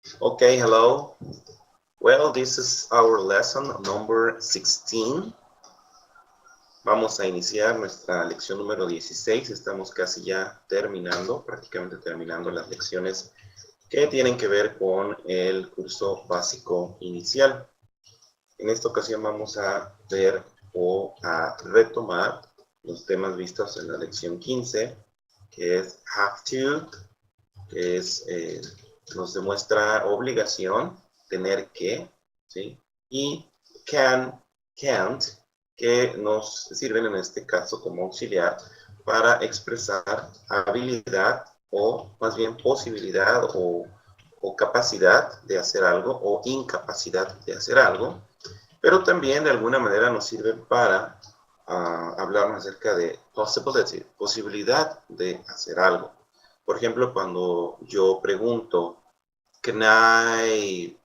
Okay, hello. Well, this is our lesson number 16. Vamos a iniciar nuestra lección número 16. Estamos casi ya terminando, prácticamente terminando las lecciones que tienen que ver con el curso básico inicial. En esta ocasión vamos a ver o a retomar los temas vistos en la lección 15, que es have to, que es, nos demuestra obligación, tener que, ¿sí? Y can, can't, que nos sirven en este caso como auxiliar para expresar habilidad o más bien posibilidad o capacidad de hacer algo o incapacidad de hacer algo, pero también de alguna manera nos sirve para hablar acerca de possibility, posibilidad de hacer algo. Por ejemplo, cuando yo pregunto, can I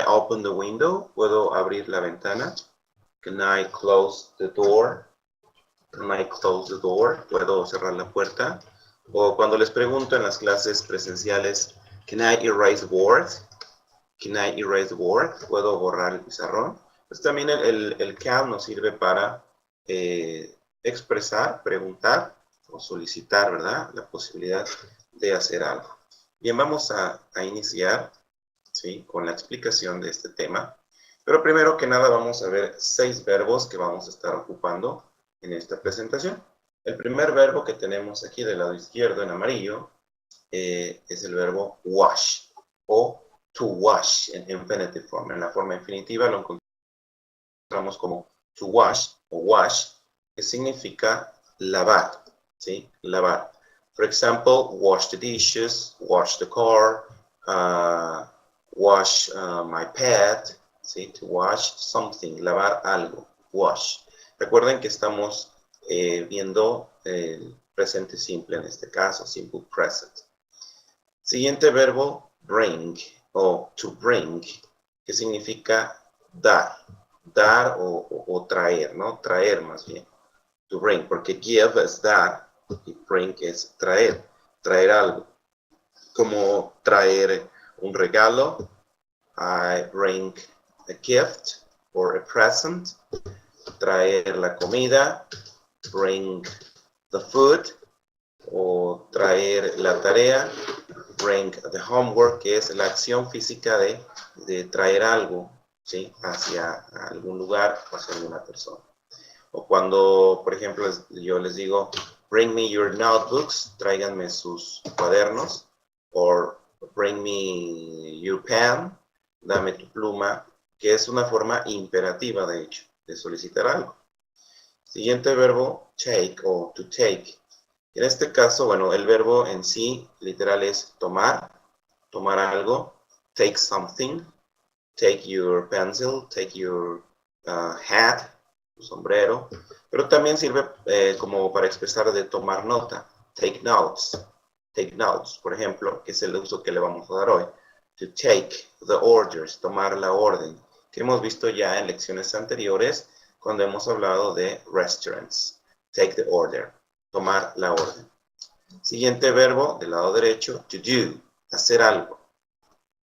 open the window? ¿Puedo abrir la ventana? Can I close the door? Can I close the door? ¿Puedo cerrar la puerta? O cuando les pregunto en las clases presenciales, can I erase board? Can I erase board? ¿Puedo borrar el pizarrón? Pues también el can nos sirve para expresar, preguntar o solicitar, ¿verdad? La posibilidad de hacer algo. Bien, vamos a iniciar, ¿sí? Con la explicación de este tema. Pero primero que nada vamos a ver 6 verbos que vamos a estar ocupando en esta presentación. El primer verbo que tenemos aquí del lado izquierdo en amarillo es el verbo wash o to wash en infinitive form. En la forma infinitiva lo encontramos como to wash o wash, que significa lavar, ¿sí? Lavar. For example, wash the dishes, wash the car, wash my pet, ¿sí? To wash something, lavar algo, wash. Recuerden que estamos viendo el presente simple en este caso, simple present. Siguiente verbo, bring o to bring, que significa dar, dar o traer, ¿no? Traer más bien. To bring, porque give es dar y bring es traer, traer algo. Como traer un regalo, I bring a gift or a present. Traer la comida, bring the food. O traer la tarea, bring the homework, que es la acción física de traer algo, ¿sí? Hacia algún lugar o hacia alguna persona. O cuando, por ejemplo, yo les digo, bring me your notebooks, tráiganme sus cuadernos, o bring me your pen, dame tu pluma, que es una forma imperativa, de hecho, de solicitar algo. Siguiente verbo, take o to take. En este caso, bueno, el verbo en sí literal es tomar, tomar algo, take something, take your pencil, take your hat, tu sombrero, pero también sirve como para expresar de tomar nota, take notes, por ejemplo, que es el uso que le vamos a dar hoy, to take the orders, tomar la orden, que hemos visto ya en lecciones anteriores cuando hemos hablado de restaurants, take the order, tomar la orden. Siguiente verbo del lado derecho, to do, hacer algo,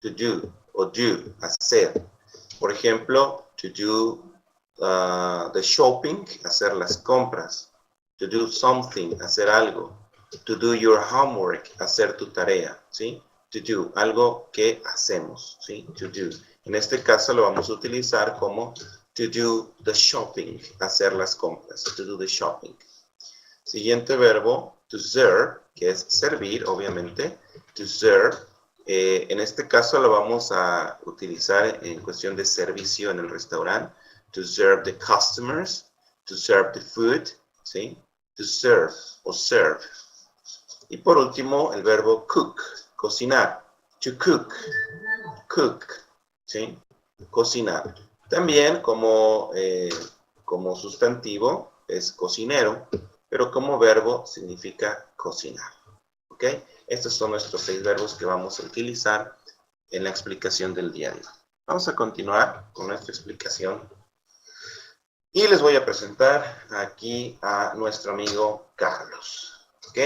to do o do, hacer. Por ejemplo, to do the shopping, hacer las compras. To do something, hacer algo. To do your homework, hacer tu tarea, ¿sí? To do, algo que hacemos, ¿sí? To do. En este caso lo vamos a utilizar como to do the shopping, hacer las compras. To do the shopping. Siguiente verbo, to serve, que es servir, obviamente. To serve. En este caso lo vamos a utilizar en cuestión de servicio en el restaurante. To serve the customers, to serve the food, ¿sí? To serve o serve. Y por último, el verbo cook, cocinar. To cook, cook, ¿sí? Cocinar. También como sustantivo es cocinero, pero como verbo significa cocinar. ¿Ok? Estos son nuestros 6 verbos que vamos a utilizar en la explicación del día de hoy. Vamos a continuar con nuestra explicación. Y les voy a presentar aquí a nuestro amigo Carlos. ¿Ok?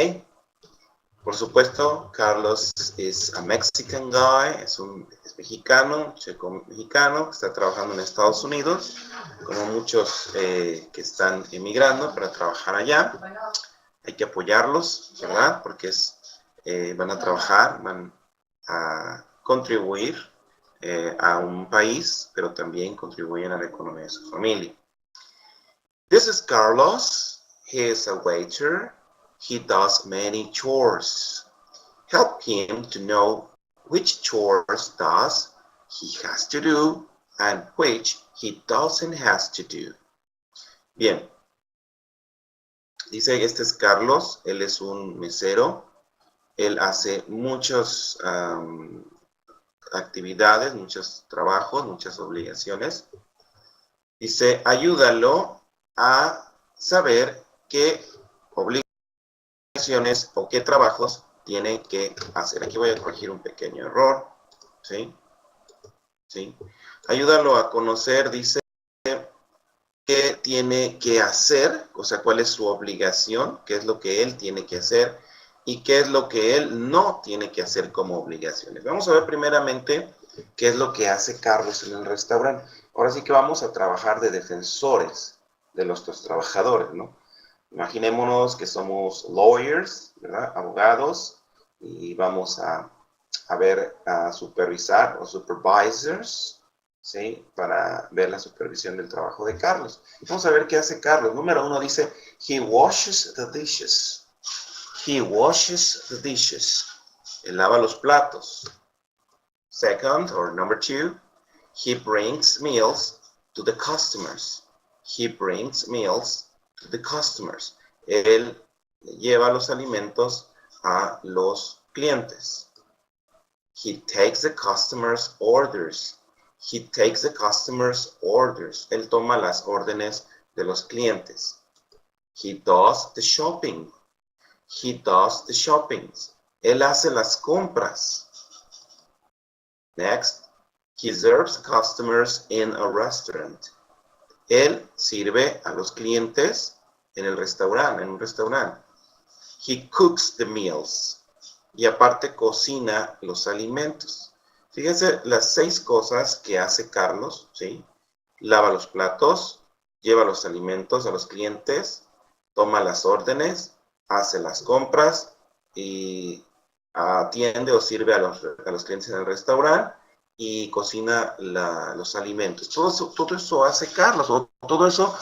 Por supuesto, Carlos es a Mexican guy, es mexicano, checo mexicano, que está trabajando en Estados Unidos, como muchos que están emigrando para trabajar allá. Hay que apoyarlos, ¿verdad? Porque van a trabajar, van a contribuir a un país, pero también contribuyen a la economía de su familia. This is Carlos. He is a waiter. He does many chores. Help him to know which chores does he has to do and which he doesn't has to do. Bien. Dice, este es Carlos, él es un mesero, él hace muchas actividades, muchos trabajos, muchas obligaciones. Dice, ayúdalo a saber qué obligaciones o qué trabajos tiene que hacer. Aquí voy a corregir un pequeño error, ¿sí? ¿Sí? Ayúdalo a conocer, dice, qué tiene que hacer, o sea, cuál es su obligación, qué es lo que él tiene que hacer y qué es lo que él no tiene que hacer como obligaciones. Vamos a ver primeramente qué es lo que hace Carlos en el restaurante. Ahora sí que vamos a trabajar de defensores de nuestros trabajadores, ¿no? Imaginémonos que somos lawyers, ¿verdad? Abogados, y vamos a supervisar o supervisors, ¿sí? Para ver la supervisión del trabajo de Carlos. Vamos a ver qué hace Carlos. Número 1 dice, he washes the dishes. He washes the dishes. Él lava los platos. Second, or number 2, he brings meals to the customers. He brings meals to the customers. Él lleva los alimentos a los clientes. He takes the customers' orders. He takes the customers' orders. Él toma las órdenes de los clientes. He does the shopping. He does the shopping. Él hace las compras. Next, he serves customers in a restaurant. Él sirve a los clientes en el restaurante, en un restaurante. He cooks the meals. Y aparte cocina los alimentos. Fíjense las 6 cosas que hace Carlos, ¿sí? Lava los platos, lleva los alimentos a los clientes, toma las órdenes, hace las compras y atiende o sirve a los clientes en el restaurante y cocina los alimentos. Todo eso hace Carlos, o todo eso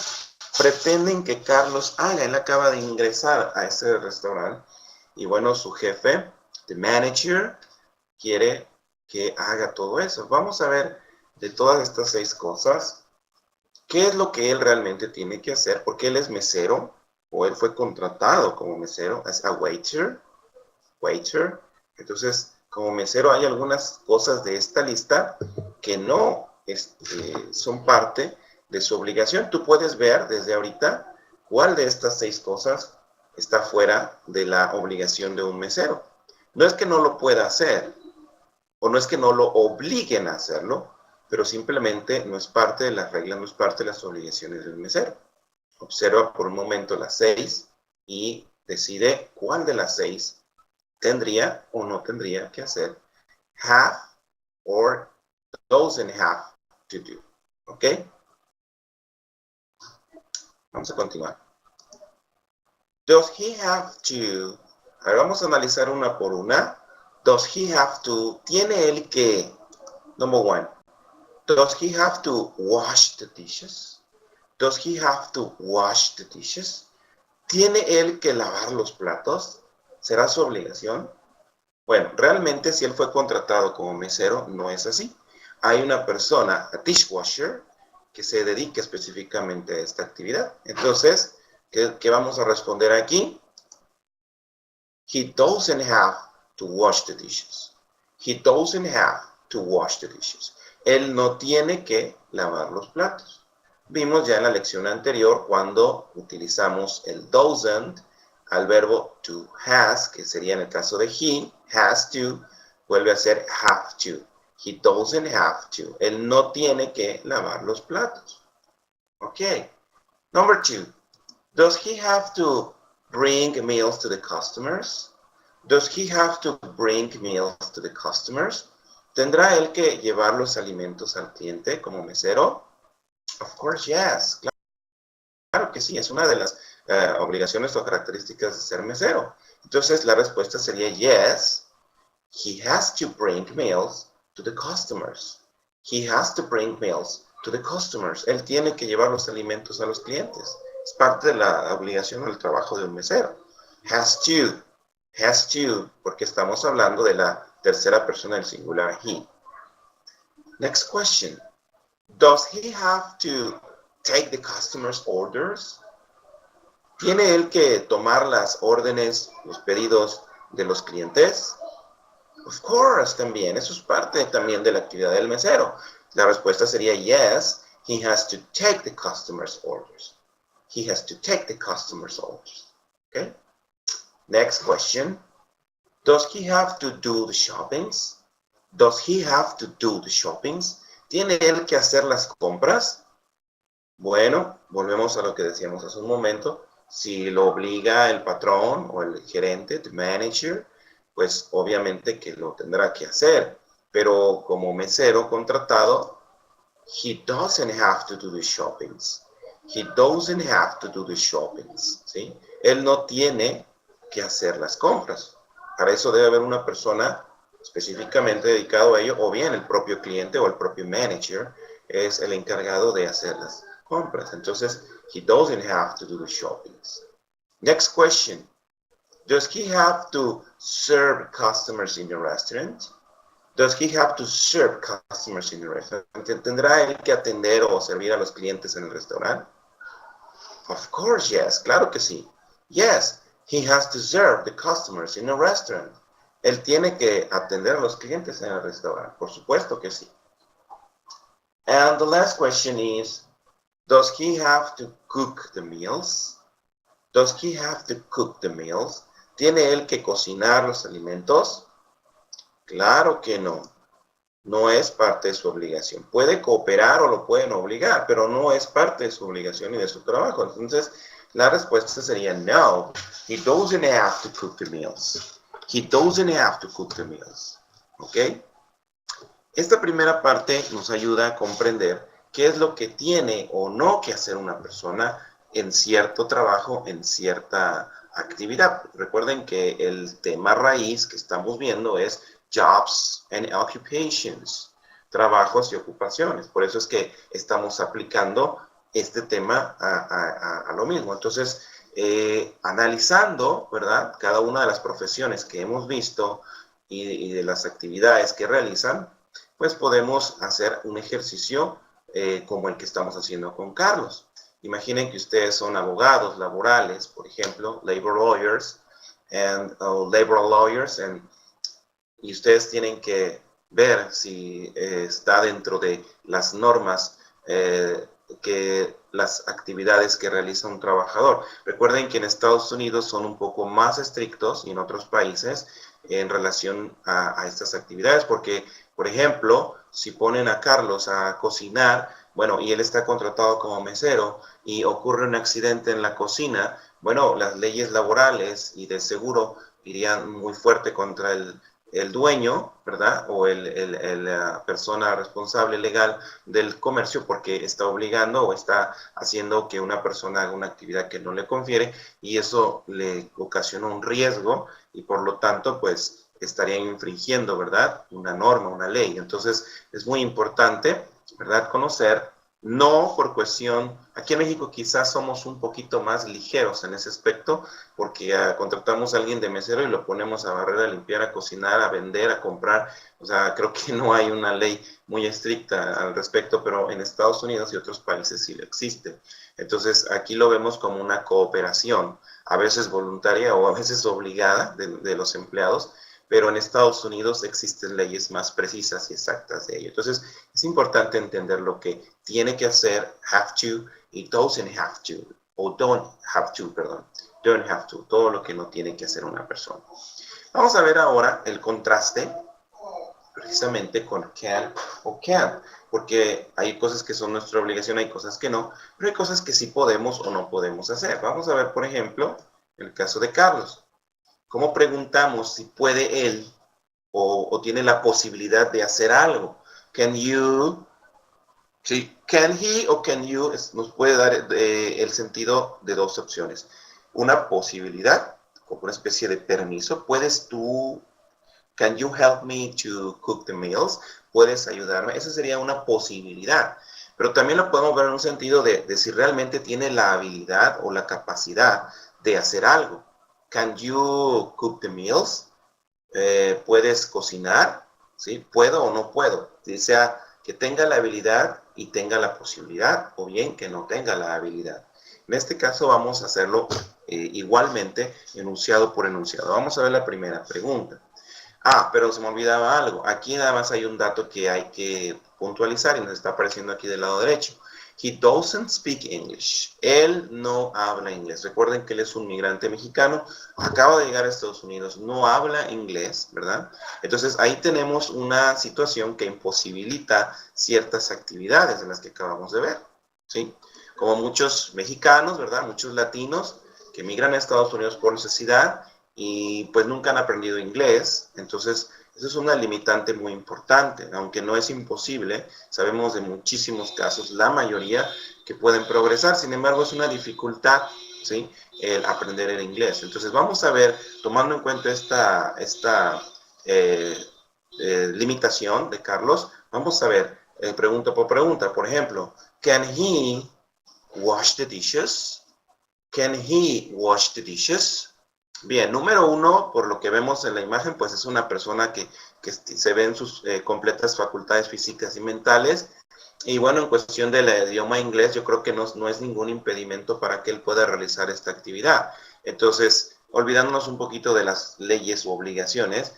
pretenden que Carlos haga. Él acaba de ingresar a ese restaurante y bueno, su jefe, the manager, quiere que haga todo eso. Vamos a ver de todas estas 6 cosas, qué es lo que él realmente tiene que hacer, porque él es mesero, o él fue contratado como mesero, as a waiter. Entonces, como mesero hay algunas cosas de esta lista que no son parte de su obligación. Tú puedes ver desde ahorita cuál de estas 6 cosas está fuera de la obligación de un mesero. No es que no lo pueda hacer, o no es que no lo obliguen a hacerlo, pero simplemente no es parte de las reglas, no es parte de las obligaciones del mesero. Observa por un momento las 6 y decide cuál de las 6 tendría o no tendría que hacer have or doesn't have to do. ¿Ok? Vamos a continuar. Does he have to? A ver, vamos a analizar una por una. Does he have to? ¿Tiene él que? Number 1. Does he have to wash the dishes? Does he have to wash the dishes? ¿Tiene él que lavar los platos? ¿Será su obligación? Bueno, realmente si él fue contratado como mesero, no es así. Hay una persona, a dishwasher, que se dedica específicamente a esta actividad. Entonces, ¿qué vamos a responder aquí? He doesn't have to wash the dishes. He doesn't have to wash the dishes. Él no tiene que lavar los platos. Vimos ya en la lección anterior cuando utilizamos el doesn't al verbo to has, que sería en el caso de he, has to, vuelve a ser have to. He doesn't have to. Él no tiene que lavar los platos. Ok. Number 2. Does he have to bring meals to the customers? Does he have to bring meals to the customers? ¿Tendrá él que llevar los alimentos al cliente como mesero? Of course, yes. Claro que sí, es una de las obligaciones o características de ser mesero. Entonces, la respuesta sería yes, he has to bring meals to the customers. He has to bring meals to the customers. Él tiene que llevar los alimentos a los clientes. Es parte de la obligación o el trabajo de un mesero. Has to, porque estamos hablando de la tercera persona del singular he. Next question. Does he have to take the customer's orders? ¿Tiene él que tomar las órdenes, los pedidos de los clientes? Of course, también. Eso es parte también de la actividad del mesero. La respuesta sería yes, he has to take the customer's orders. He has to take the customer's orders. Okay? Next question. Does he have to do the shoppings? Does he have to do the shoppings? ¿Tiene él que hacer las compras? Bueno, volvemos a lo que decíamos hace un momento. Si lo obliga el patrón o el gerente, the manager, pues obviamente que lo tendrá que hacer. Pero como mesero contratado, he doesn't have to do the shoppings. He doesn't have to do the shoppings, ¿sí? Él no tiene que hacer las compras. Para eso debe haber una persona específicamente dedicado a ello, o bien el propio cliente o el propio manager es el encargado de hacer las compras. Entonces, he doesn't have to do the shoppings. Next question. Does he have to serve customers in the restaurant? Does he have to serve customers in the restaurant? ¿Tendrá él que atender o servir a los clientes en el restaurante? Of course, yes. Claro que sí. Yes, he has to serve the customers in a restaurant. Él tiene que atender a los clientes en el restaurante. Por supuesto que sí. And the last question is, does he have to cook the meals? Does he have to cook the meals? ¿Tiene él que cocinar los alimentos? Claro que no. No es parte de su obligación. Puede cooperar o lo pueden obligar, pero no es parte de su obligación y de su trabajo. Entonces, la respuesta sería no. He doesn't have to cook the meals. He doesn't have to cook the meals. ¿Ok? Esta primera parte nos ayuda a comprender qué es lo que tiene o no que hacer una persona en cierto trabajo, en cierta actividad. Recuerden que el tema raíz que estamos viendo es jobs and occupations, trabajos y ocupaciones. Por eso es que estamos aplicando este tema a lo mismo. Entonces, analizando, ¿verdad?, cada una de las profesiones que hemos visto y de las actividades que realizan, pues podemos hacer un ejercicio como el que estamos haciendo con Carlos. Imaginen que ustedes son abogados laborales, por ejemplo, labor lawyers, y ustedes tienen que ver si está dentro de las normas que las actividades que realiza un trabajador. Recuerden que en Estados Unidos son un poco más estrictos y en otros países en relación a estas actividades, porque, por ejemplo, si ponen a Carlos a cocinar, bueno, y él está contratado como mesero y ocurre un accidente en la cocina, bueno, las leyes laborales y de seguro irían muy fuerte contra el dueño, ¿verdad? O la persona responsable legal del comercio porque está obligando o está haciendo que una persona haga una actividad que no le confiere y eso le ocasiona un riesgo y por lo tanto, pues, estarían infringiendo, ¿verdad?, una norma, una ley. Entonces, es muy importante, ¿verdad?, conocer, no por cuestión, aquí en México quizás somos un poquito más ligeros en ese aspecto, porque contratamos a alguien de mesero y lo ponemos a barrer, a limpiar, a cocinar, a vender, a comprar. O sea, creo que no hay una ley muy estricta al respecto, pero en Estados Unidos y otros países sí lo existe. Entonces, aquí lo vemos como una cooperación, a veces voluntaria o a veces obligada de los empleados, pero en Estados Unidos existen leyes más precisas y exactas de ello. Entonces, es importante entender lo que tiene que hacer, have to, y doesn't have to, o don't have to, perdón, don't have to, todo lo que no tiene que hacer una persona. Vamos a ver ahora el contraste, precisamente con can o can't, porque hay cosas que son nuestra obligación, hay cosas que no, pero hay cosas que sí podemos o no podemos hacer. Vamos a ver, por ejemplo, el caso de Carlos. ¿Cómo preguntamos si puede él o tiene la posibilidad de hacer algo? Can you, sí, can he o can you nos puede dar el sentido de dos opciones. Una posibilidad, como una especie de permiso. ¿Puedes tú, can you help me to cook the meals? ¿Puedes ayudarme? Esa sería una posibilidad. Pero también lo podemos ver en un sentido de si realmente tiene la habilidad o la capacidad de hacer algo. Can you cook the meals? ¿Puedes cocinar? ¿Sí? ¿Puedo o no puedo? O sea, que tenga la habilidad y tenga la posibilidad, o bien que no tenga la habilidad. En este caso vamos a hacerlo igualmente, enunciado por enunciado. Vamos a ver la primera pregunta. Ah, pero se me olvidaba algo. Aquí nada más hay un dato que hay que puntualizar y nos está apareciendo aquí del lado derecho. He doesn't speak English. Él no habla inglés. Recuerden que él es un migrante mexicano, acaba de llegar a Estados Unidos, no habla inglés, ¿verdad? Entonces ahí tenemos una situación que imposibilita ciertas actividades de las que acabamos de ver, ¿sí? Como muchos mexicanos, ¿verdad? Muchos latinos que migran a Estados Unidos por necesidad y pues nunca han aprendido inglés, entonces eso es una limitante muy importante, aunque no es imposible, sabemos de muchísimos casos, la mayoría que pueden progresar, sin embargo es una dificultad, ¿sí? El aprender el inglés. Entonces vamos a ver, tomando en cuenta esta limitación de Carlos, vamos a ver pregunta por pregunta, por ejemplo, can he wash the dishes? Can he wash the dishes? Bien, número uno, por lo que vemos en la imagen, pues es una persona que se ven sus completas facultades físicas y mentales. Y bueno, en cuestión del idioma inglés, yo creo que no es ningún impedimento para que él pueda realizar esta actividad. Entonces, olvidándonos un poquito de las leyes u obligaciones,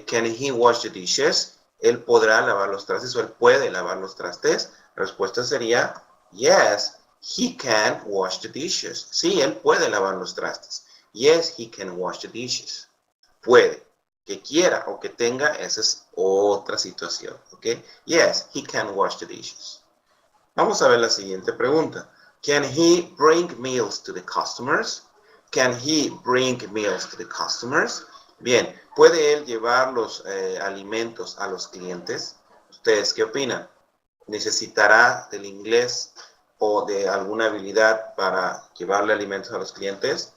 can he wash the dishes? ¿Él podrá lavar los trastes o él puede lavar los trastes? La respuesta sería yes, he can wash the dishes. Sí, él puede lavar los trastes. Yes, he can wash the dishes. Puede. Que quiera o que tenga, esa es otra situación, ¿ok? Yes, he can wash the dishes. Vamos a ver la siguiente pregunta. Can he bring meals to the customers? Can he bring meals to the customers? Bien, ¿puede él llevar los alimentos a los clientes? ¿Ustedes qué opinan? ¿Necesitará del inglés o de alguna habilidad para llevarle alimentos a los clientes?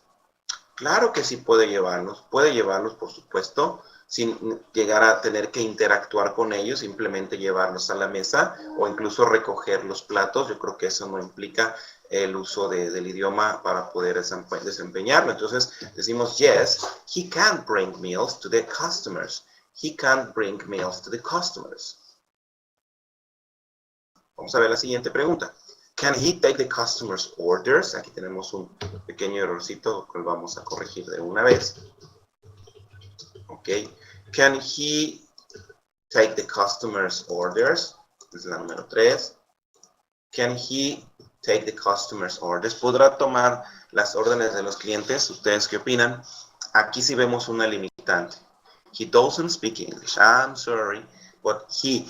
Claro que sí puede llevarlos por supuesto, sin llegar a tener que interactuar con ellos, simplemente llevarlos a la mesa o incluso recoger los platos. Yo creo que eso no implica el uso del idioma para poder desempeñarlo. Entonces decimos, yes, he can bring meals to the customers. He can bring meals to the customers. Vamos a ver la siguiente pregunta. Can he take the customer's orders? Aquí tenemos un pequeño errorcito que vamos a corregir de una vez. Ok. Can he take the customer's orders? Es la número 3. Can he take the customer's orders? ¿Podrá tomar las órdenes de los clientes? ¿Ustedes qué opinan? Aquí sí vemos una limitante. He doesn't speak English. I'm sorry, but he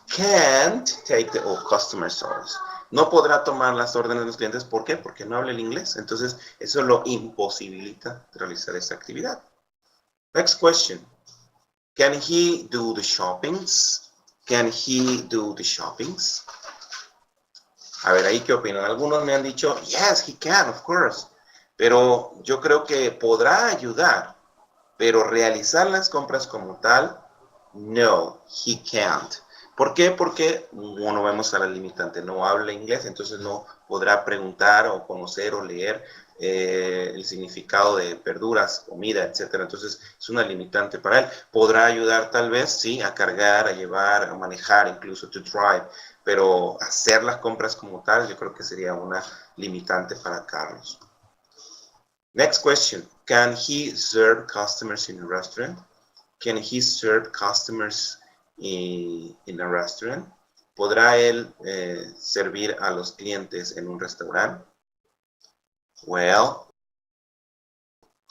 can't take the customer's orders. No podrá tomar las órdenes de los clientes. ¿Por qué? Porque no habla el inglés. Entonces, eso lo imposibilita realizar esa actividad. Next question. Can he do the shoppings? Can he do the shoppings? A ver, ahí qué opinan. Algunos me han dicho, yes, he can, of course. Pero yo creo que podrá ayudar, pero realizar las compras como tal, no, he can't. ¿Por qué? Porque, bueno, vemos a la limitante, no habla inglés, entonces no podrá preguntar o conocer o leer el significado de verduras, comida, etcétera. Entonces es una limitante para él. Podrá ayudar tal vez, sí, a cargar, a llevar, a manejar, incluso to drive, pero hacer las compras como tal, yo creo que sería una limitante para Carlos. Next question. Can he serve customers in a restaurant? Can he serve customers in a restaurant? ¿Podrá él servir a los clientes en un restaurante? Well,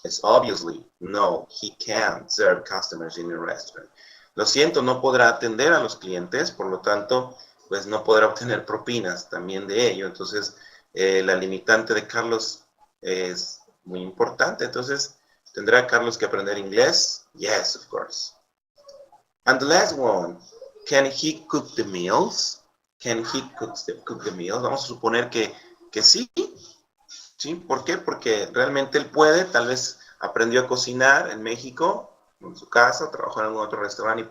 it's obviously no, he can't serve customers in a restaurant. Lo siento, no podrá atender a los clientes, por lo tanto, pues no podrá obtener propinas también de ello. Entonces, la limitante de Carlos es muy importante. Entonces, ¿Tendrá Carlos que aprender inglés? Yes, of course. And the last one, can he cook the meals? Can he cook the meals? Vamos a suponer que sí. ¿Sí? ¿Por qué? Porque realmente él puede, tal vez aprendió a cocinar en México, en su casa, trabajó en algún otro restaurante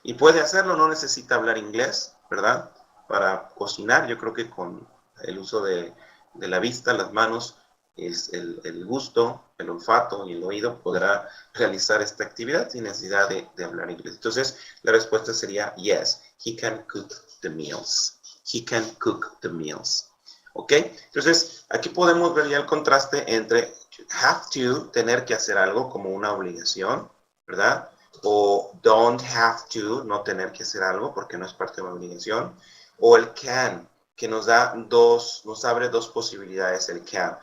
y puede hacerlo, no necesita hablar inglés, ¿verdad? Para cocinar, yo creo que con el uso de la vista, las manos, el gusto, el olfato y el oído podrá realizar esta actividad sin necesidad de hablar inglés. Entonces, la respuesta sería yes, he can cook the meals. He can cook the meals. ¿Ok? Entonces, aquí podemos ver ya el contraste entre have to, tener que hacer algo como una obligación, ¿verdad? O don't have to, no tener que hacer algo porque no es parte de una obligación. O el can, que nos abre dos posibilidades el can.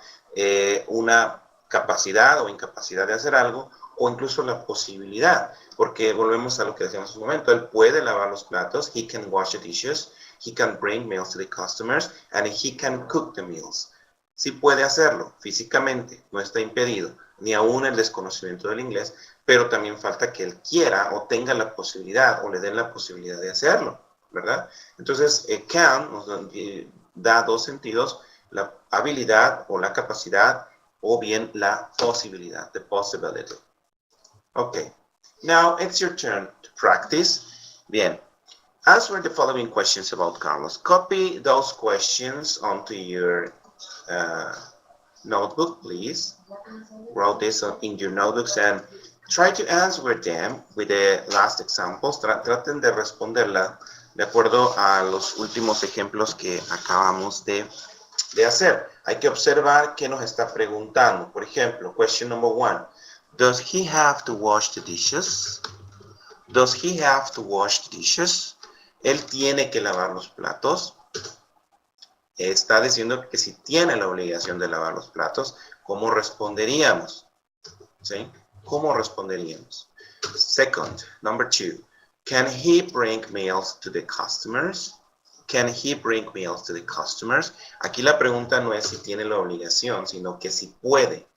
Una capacidad o incapacidad de hacer algo, o incluso la posibilidad, porque volvemos a lo que decíamos hace un momento, él puede lavar los platos, he can wash the dishes, he can bring meals to the customers, and he can cook the meals. Sí puede hacerlo físicamente, no está impedido, ni aún el desconocimiento del inglés, pero también falta que él quiera o tenga la posibilidad o le den la posibilidad de hacerlo, ¿verdad? Entonces, can nos da dos sentidos, la habilidad o la capacidad o bien la posibilidad, the possibility. Okay, now it's your turn to practice. Bien. Answer the following questions about Carlos. Copy those questions onto your notebook, please. Write this in your notebooks and try to answer them with the last examples. Traten de responderla de acuerdo a los últimos ejemplos que acabamos de hacer. Hay que observar qué nos está preguntando. Por ejemplo, question number 1. Does he have to wash the dishes? Does he have to wash the dishes? Él tiene que lavar los platos. Está diciendo que si tiene la obligación de lavar los platos, ¿cómo responderíamos? ¿Sí? ¿Cómo responderíamos? Second, number 2. Can he bring meals to the customers? Can he bring meals to the customers? Aquí la pregunta no es si tiene la obligación, sino que si puede.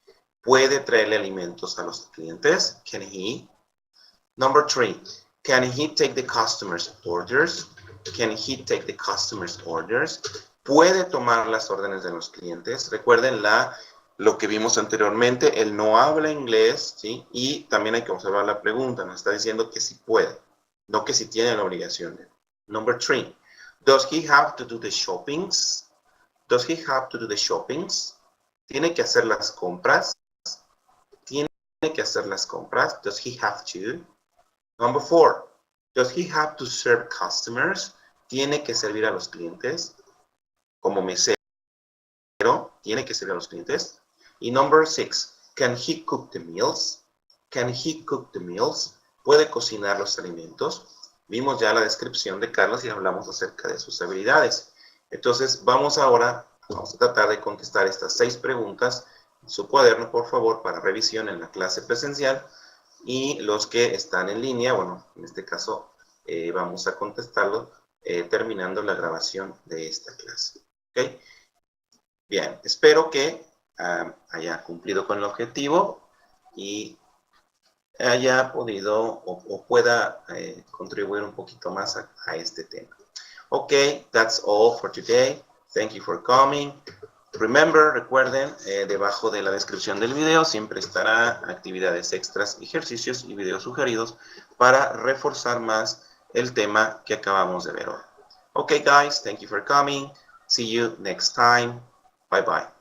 ¿Puede traerle alimentos a los clientes? Can he? Number 3. Can he take the customer's orders? Can he take the customer's orders? ¿Puede tomar las órdenes de los clientes? Recuerden lo que vimos anteriormente, él no habla inglés, ¿sí? Y también hay que observar la pregunta, nos está diciendo que sí puede, no que sí tiene la obligación. Number 3. Does he have to do the shoppings? Does he have to do the shoppings? ¿Tiene que hacer las compras? ¿Tiene que hacer las compras? Does he have to? Number 4. Does he have to serve customers? ¿Tiene que servir a los clientes? Como mesero, ¿tiene que servir a los clientes? Y number 6. Can he cook the meals? Can he cook the meals? ¿Puede cocinar los alimentos? Vimos ya la descripción de Carlos y hablamos acerca de sus habilidades. Entonces, vamos a tratar de contestar estas 6 preguntas en su cuaderno, por favor, para revisión en la clase presencial. Y los que están en línea, bueno, en este caso vamos a contestarlo terminando la grabación de esta clase. ¿Ok? Bien, espero que haya cumplido con el objetivo y haya podido o pueda contribuir un poquito más a este tema. Ok, that's all for today. Thank you for coming. Recuerden, debajo de la descripción del video siempre estará actividades extras, ejercicios y videos sugeridos para reforzar más el tema que acabamos de ver hoy. Okay, guys, thank you for coming. See you next time. Bye-bye.